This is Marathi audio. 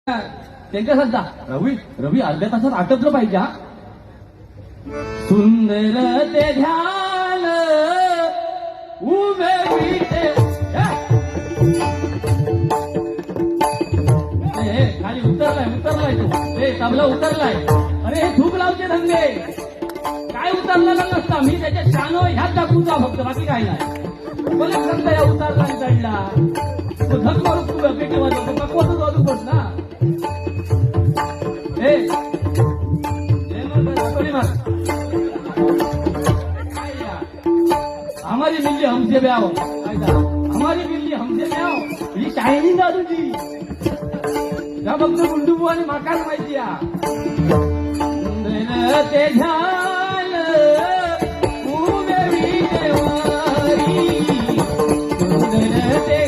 त्यांच्या सध्या रवी रवी अर्ध्या तासात आटपलं पाहिजे हा. सुंदर ते ध्यान उभे विटे खाली उतरलाय तू तबला उतरलाय. अरे हे धूप लावचे धंदे काय उतरलेला नसता. मी त्याच्या शान ह्यात दाखवून जा फक्त, बाकी काय नाही. मला समजा या उतरला आणि चढला तो धक मारून तू पेटी वाजवतो पकवाच वाजूकोस ना. हमारी बिल्ली हमसे ब्याह हमारी बिल्ली हमसे ब्याह ही शायनिंग दादूची या फक्त गुंडुबू आणि माकाच माहिती ते ध्यान उभे विटेवारी ते